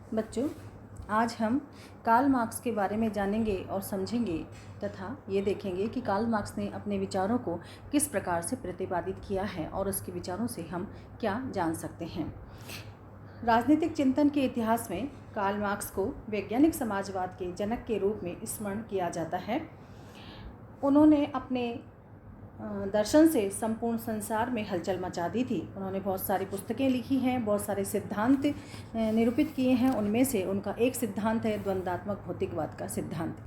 बच्चों, आज हम कार्ल मार्क्स के बारे में जानेंगे और समझेंगे तथा ये देखेंगे कि कार्ल मार्क्स ने अपने विचारों को किस प्रकार से प्रतिपादित किया है और उसके विचारों से हम क्या जान सकते हैं। राजनीतिक चिंतन के इतिहास में कार्ल मार्क्स को वैज्ञानिक समाजवाद के जनक के रूप में स्मरण किया जाता है। उन्होंने अपने दर्शन से संपूर्ण संसार में हलचल मचा दी थी। उन्होंने बहुत सारी पुस्तकें लिखी हैं, बहुत सारे सिद्धांत निरूपित किए हैं। उनमें से उनका एक सिद्धांत है द्वंद्वात्मक भौतिकवाद का सिद्धांत।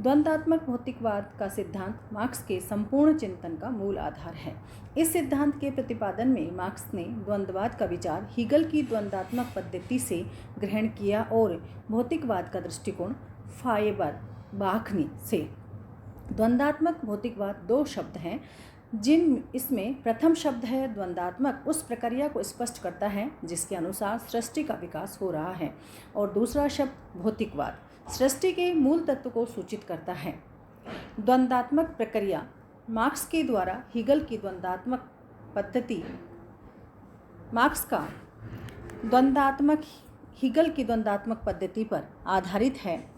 द्वंद्वात्मक भौतिकवाद का सिद्धांत मार्क्स के संपूर्ण चिंतन का मूल आधार है। इस सिद्धांत के प्रतिपादन में मार्क्स ने द्वंद्ववाद का विचार हीगल की द्वंद्वात्मक पद्धति से ग्रहण किया और भौतिकवाद का दृष्टिकोण फायरबाख से। द्वंद्वात्मक भौतिकवाद दो शब्द हैं, जिन इसमें प्रथम शब्द है द्वंद्वात्मक, उस प्रक्रिया को स्पष्ट करता है जिसके अनुसार सृष्टि का विकास हो रहा है, और दूसरा शब्द भौतिकवाद सृष्टि के मूल तत्व को सूचित करता है। द्वंद्वात्मक प्रक्रिया मार्क्स के द्वारा हीगल की द्वंद्वात्मक पद्धति मार्क्स का हीगल की द्वंद्वात्मक पद्धति पर आधारित है,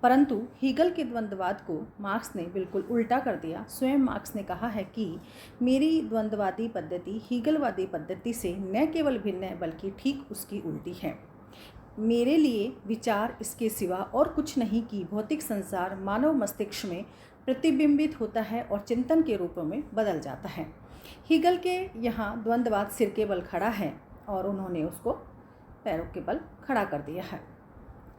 परंतु हीगल के द्वंद्ववाद को मार्क्स ने बिल्कुल उल्टा कर दिया। स्वयं मार्क्स ने कहा है कि मेरी द्वंद्ववादी पद्धति हीगलवादी पद्धति से न केवल भिन्न है बल्कि ठीक उसकी उल्टी है। मेरे लिए विचार इसके सिवा और कुछ नहीं कि भौतिक संसार मानव मस्तिष्क में प्रतिबिंबित होता है और चिंतन के रूप में बदल जाता है। हीगल के यहाँ द्वंद्ववाद सिर के बल खड़ा है और उन्होंने उसको पैरों के बल खड़ा कर दिया है।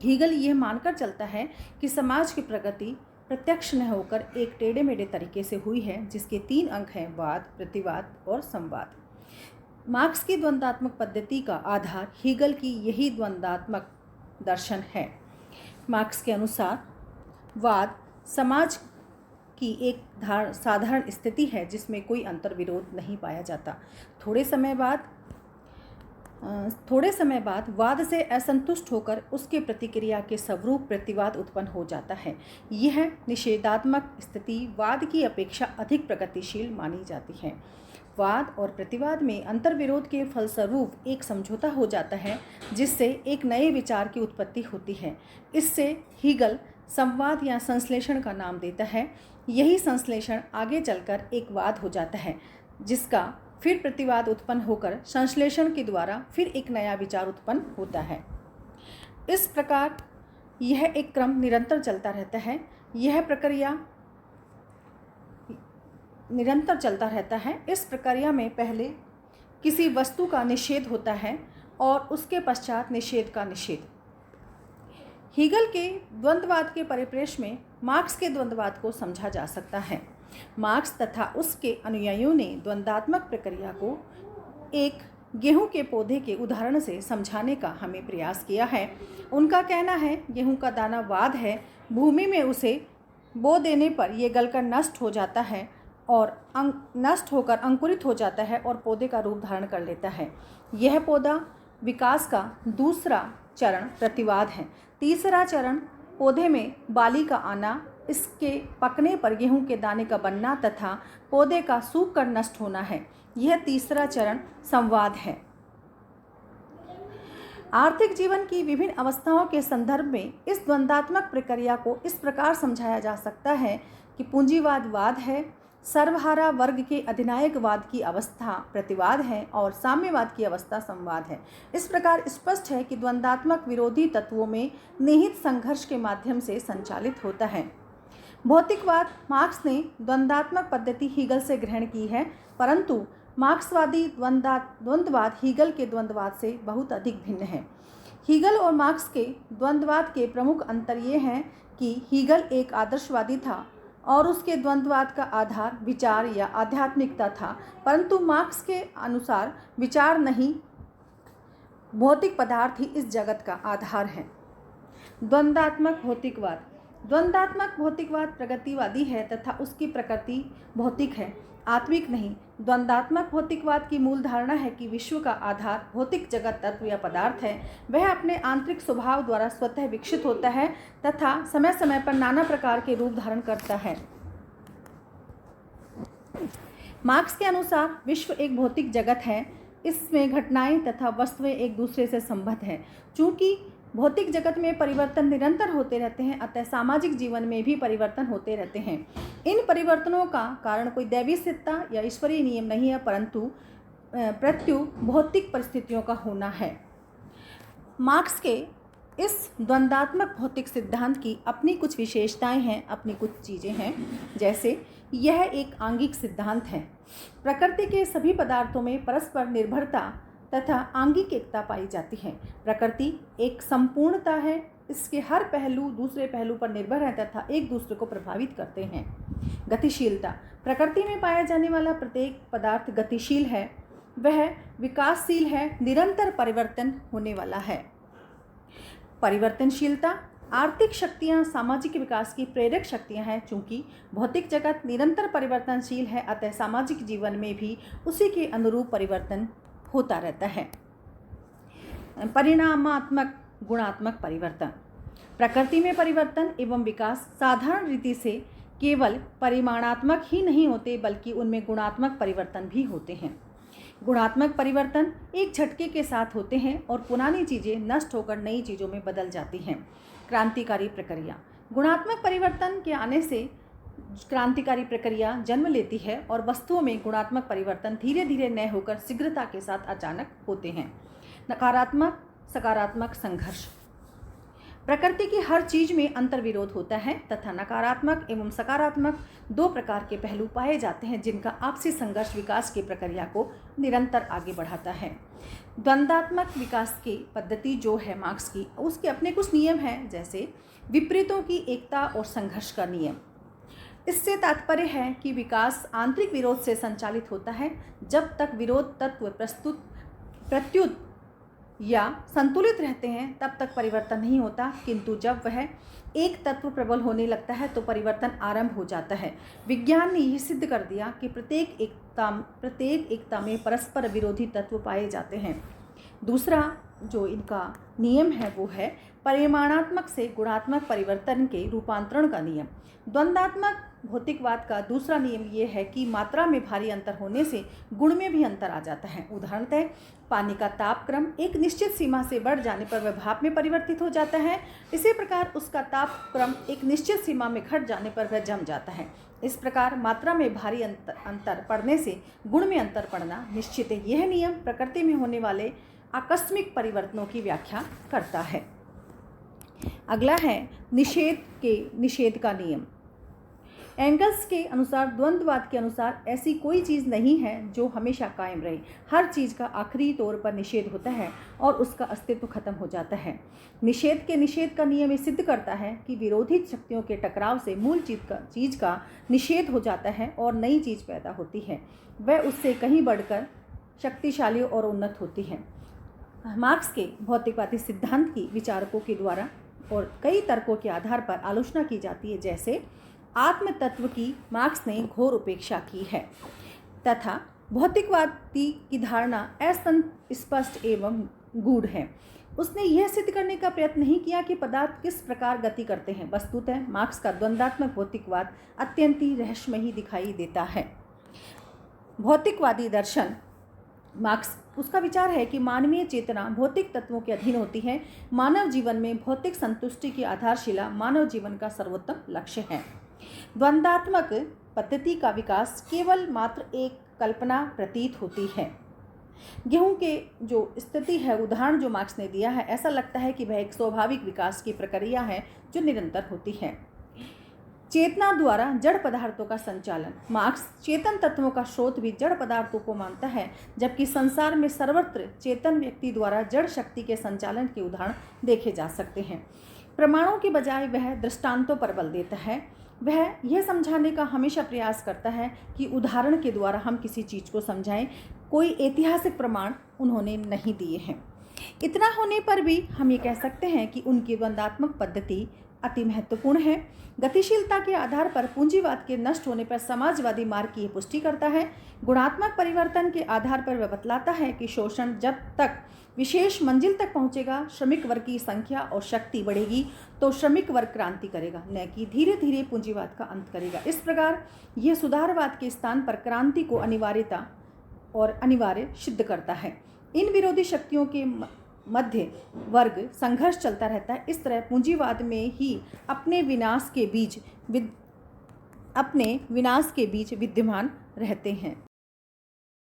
हीगल यह मानकर चलता है कि समाज की प्रगति प्रत्यक्ष न होकर एक टेढ़े मेढ़े तरीके से हुई है, जिसके 3 अंग हैं वाद, प्रतिवाद और संवाद। मार्क्स की द्वंद्वात्मक पद्धति का आधार हीगल की यही द्वंद्वात्मक दर्शन है। मार्क्स के अनुसार वाद समाज की एक साधारण स्थिति है जिसमें कोई अंतर्विरोध नहीं पाया जाता। थोड़े समय बाद वाद से असंतुष्ट होकर उसके प्रतिक्रिया के स्वरूप प्रतिवाद उत्पन्न हो जाता है। यह निषेधात्मक स्थिति वाद की अपेक्षा अधिक प्रगतिशील मानी जाती है। वाद और प्रतिवाद में अंतर्विरोध के फलस्वरूप एक समझौता हो जाता है, जिससे एक नए विचार की उत्पत्ति होती है। इससे हीगल संवाद या संश्लेषण का नाम देता है। यही संश्लेषण आगे चलकर एक वाद हो जाता है, जिसका फिर प्रतिवाद उत्पन्न होकर संश्लेषण के द्वारा फिर एक नया विचार उत्पन्न होता है। इस प्रकार यह एक क्रम निरंतर चलता रहता है। यह प्रक्रिया निरंतर चलता रहता है। इस प्रक्रिया में पहले किसी वस्तु का निषेध होता है और उसके पश्चात निषेध का निषेध। हीगल के द्वंद्ववाद के परिप्रेक्ष्य में मार्क्स के द्वंद्ववाद को समझा जा सकता है। मार्क्स तथा उसके अनुयायियों ने द्वंद्वात्मक प्रक्रिया को एक गेहूं के पौधे के उदाहरण से समझाने का हमें प्रयास किया है। उनका कहना है गेहूं का दाना वाद है, भूमि में उसे बो देने पर यह गलकर नष्ट हो जाता है और नष्ट होकर अंकुरित हो जाता है और पौधे का रूप धारण कर लेता है। यह पौधा विकास का दूसरा चरण प्रतिवाद है। तीसरा चरण पौधे में बाली का आना, इसके पकने पर गेहूं के दाने का बनना तथा पौधे का सूख कर नष्ट होना है। यह तीसरा चरण संवाद है। आर्थिक जीवन की विभिन्न अवस्थाओं के संदर्भ में इस द्वंद्वात्मक प्रक्रिया को इस प्रकार समझाया जा सकता है कि पूंजीवाद वाद है, सर्वहारा वर्ग के अधिनायकवाद की अवस्था प्रतिवाद है और साम्यवाद की अवस्था संवाद है। इस प्रकार स्पष्ट है कि द्वंद्वात्मक विरोधी तत्वों में निहित संघर्ष के माध्यम से संचालित होता है। भौतिकवाद मार्क्स ने द्वंद्वात्मक पद्धति हीगल से ग्रहण की है, परंतु मार्क्सवादी द्वंद्ववाद हीगल के द्वंद्ववाद से बहुत अधिक भिन्न है। हीगल और मार्क्स के द्वंद्ववाद के प्रमुख अंतर ये हैं कि हीगल एक आदर्शवादी था और उसके द्वंद्ववाद का आधार विचार या आध्यात्मिकता था, परंतु मार्क्स के अनुसार विचार नहीं, भौतिक पदार्थ ही इस जगत का आधार है। द्वंद्वात्मक भौतिकवाद प्रगतिवादी है तथा उसकी प्रकृति भौतिक है, आत्मिक नहीं। द्वंद्वात्मक भौतिकवाद की मूल धारणा है कि विश्व का आधार भौतिक जगत तत्व या पदार्थ है। वह अपने आंतरिक स्वभाव द्वारा स्वतः विकसित होता है तथा समय समय पर नाना प्रकार के रूप धारण करता है। मार्क्स के अनुसार विश्व एक भौतिक जगत है इसमें घटनाएं तथा वस्तुएं एक दूसरे से संबद्ध हैं। चूँकि भौतिक जगत में परिवर्तन निरंतर होते रहते हैं, अतः सामाजिक जीवन में भी परिवर्तन होते रहते हैं। इन परिवर्तनों का कारण कोई दैवी सत्ता या ईश्वरीय नियम नहीं है, परंतु प्रत्यु भौतिक परिस्थितियों का होना है। मार्क्स के इस द्वंद्वात्मक भौतिक सिद्धांत की अपनी कुछ विशेषताएं हैं, अपनी कुछ चीज़ें हैं। जैसे यह एक आंगिक सिद्धांत है। प्रकृति के सभी पदार्थों में परस्पर निर्भरता तथा आंगिक एकता पाई जाती है। प्रकृति एक संपूर्णता है, इसके हर पहलू दूसरे पहलू पर निर्भर है तथा एक दूसरे को प्रभावित करते हैं। गतिशीलता, प्रकृति में पाया जाने वाला प्रत्येक पदार्थ गतिशील है, वह विकासशील है, निरंतर परिवर्तन होने वाला है। परिवर्तनशीलता, आर्थिक शक्तियाँ सामाजिक विकास की प्रेरक शक्तियाँ हैं। चूँकि भौतिक जगत निरंतर परिवर्तनशील है, अतः सामाजिक जीवन में भी उसी के अनुरूप परिवर्तन होता रहता है। परिणामात्मक गुणात्मक परिवर्तन, प्रकृति में परिवर्तन एवं विकास साधारण रीति से केवल परिमाणात्मक ही नहीं होते, बल्कि उनमें गुणात्मक परिवर्तन भी होते हैं। गुणात्मक परिवर्तन एक झटके के साथ होते हैं और पुरानी चीज़ें नष्ट होकर नई चीज़ों में बदल जाती हैं। क्रांतिकारी प्रक्रिया, गुणात्मक परिवर्तन के आने से क्रांतिकारी प्रक्रिया जन्म लेती है और वस्तुओं में गुणात्मक परिवर्तन धीरे धीरे नए होकर शीघ्रता के साथ अचानक होते हैं। नकारात्मक सकारात्मक संघर्ष, प्रकृति की हर चीज में अंतर्विरोध होता है तथा नकारात्मक एवं सकारात्मक दो प्रकार के पहलू पाए जाते हैं, जिनका आपसी संघर्ष विकास की प्रक्रिया को निरंतर आगे बढ़ाता है। द्वंद्वात्मक विकास की पद्धति जो है मार्क्स की, उसके अपने कुछ नियम हैं, जैसे विपरीतों की एकता और संघर्ष का नियम। इससे तात्पर्य है कि विकास आंतरिक विरोध से संचालित होता है। जब तक विरोध तत्व प्रत्युत या संतुलित रहते हैं तब तक परिवर्तन नहीं होता, किंतु जब वह एक तत्व प्रबल होने लगता है तो परिवर्तन आरंभ हो जाता है। विज्ञान ने यह सिद्ध कर दिया कि प्रत्येक एकता में परस्पर विरोधी तत्व पाए जाते हैं। दूसरा जो इनका नियम है वो है परिमाणात्मक से गुणात्मक परिवर्तन के रूपांतरण का नियम। द्वंद्वात्मक भौतिकवाद का दूसरा नियम ये है कि मात्रा में भारी अंतर होने से गुण में भी अंतर आ जाता है। उदाहरणतः पानी का तापक्रम एक निश्चित सीमा से बढ़ जाने पर वह भाप में परिवर्तित हो जाता है। इसी प्रकार उसका तापक्रम एक निश्चित सीमा में घट जाने पर वह जम जाता है। इस प्रकार मात्रा में भारी अंतर पड़ने से गुण में अंतर पड़ना निश्चित है। यह नियम प्रकृति में होने वाले आकस्मिक परिवर्तनों की व्याख्या करता है। अगला है निषेध का नियम। एंगल्स के अनुसार द्वंद्ववाद के अनुसार ऐसी कोई चीज़ नहीं है जो हमेशा कायम रहे। हर चीज़ का आखिरी तौर पर निषेध होता है और उसका अस्तित्व खत्म हो जाता है। निषेध का नियम ये सिद्ध करता है कि विरोधी शक्तियों के टकराव से मूल चीज़ का निषेध हो जाता है और नई चीज़ पैदा होती है। वह उससे कहीं बढ़कर शक्तिशाली और उन्नत होती है। मार्क्स के भौतिकवादी सिद्धांत की विचारकों के द्वारा और कई तर्कों के आधार पर आलोचना की जाती है। जैसे आत्म तत्व की मार्क्स ने घोर उपेक्षा की है तथा भौतिकवादी की धारणा अस्पष्ट एवं गूढ़ है। उसने यह सिद्ध करने का प्रयत्न नहीं किया कि पदार्थ किस प्रकार गति करते हैं। वस्तुतः मार्क्स का द्वंद्वात्मक भौतिकवाद अत्यंत ही रहस्यमयी दिखाई देता है। भौतिकवादी दर्शन मार्क्स उसका विचार है कि मानवीय चेतना भौतिक तत्वों के अधीन होती है। मानव जीवन में भौतिक संतुष्टि की आधारशिला मानव जीवन का सर्वोत्तम लक्ष्य है। द्वंद्वात्मक पद्धति का विकास केवल मात्र एक कल्पना प्रतीत होती है। गेहूं के जो स्थिति है, उदाहरण जो मार्क्स ने दिया है, ऐसा लगता है कि वह एक स्वाभाविक विकास की प्रक्रिया है जो निरंतर होती है। चेतना द्वारा जड़ पदार्थों का संचालन। मार्क्स चेतन तत्वों का स्रोत भी जड़ पदार्थों को मानता है, जबकि संसार में सर्वत्र चेतन व्यक्ति द्वारा जड़ शक्ति के संचालन के उदाहरण देखे जा सकते हैं। प्रमाणों के बजाय वह दृष्टांतों पर बल देता है। वह यह समझाने का हमेशा प्रयास करता है कि उदाहरण के द्वारा हम किसी चीज़ को समझाएं। कोई ऐतिहासिक प्रमाण उन्होंने नहीं दिए हैं। इतना होने पर भी हम ये कह सकते हैं कि उनकी द्वंद्वात्मक पद्धति अति महत्वपूर्ण है। गतिशीलता के आधार पर पूंजीवाद के नष्ट होने पर समाजवादी मार्ग की पुष्टि करता है। गुणात्मक परिवर्तन के आधार पर वह बतलाता है कि शोषण जब तक विशेष मंजिल तक पहुंचेगा, श्रमिक वर्ग की संख्या और शक्ति बढ़ेगी तो श्रमिक वर्ग क्रांति करेगा, न कि धीरे धीरे पूंजीवाद का अंत करेगा। इस प्रकार यह सुधारवाद के स्थान पर क्रांति को अनिवार्यता और अनिवार्य सिद्ध करता है। इन विरोधी शक्तियों के मध्य वर्ग संघर्ष चलता रहता है। इस तरह पूंजीवाद में ही अपने विनाश के बीज विद्यमान रहते हैं।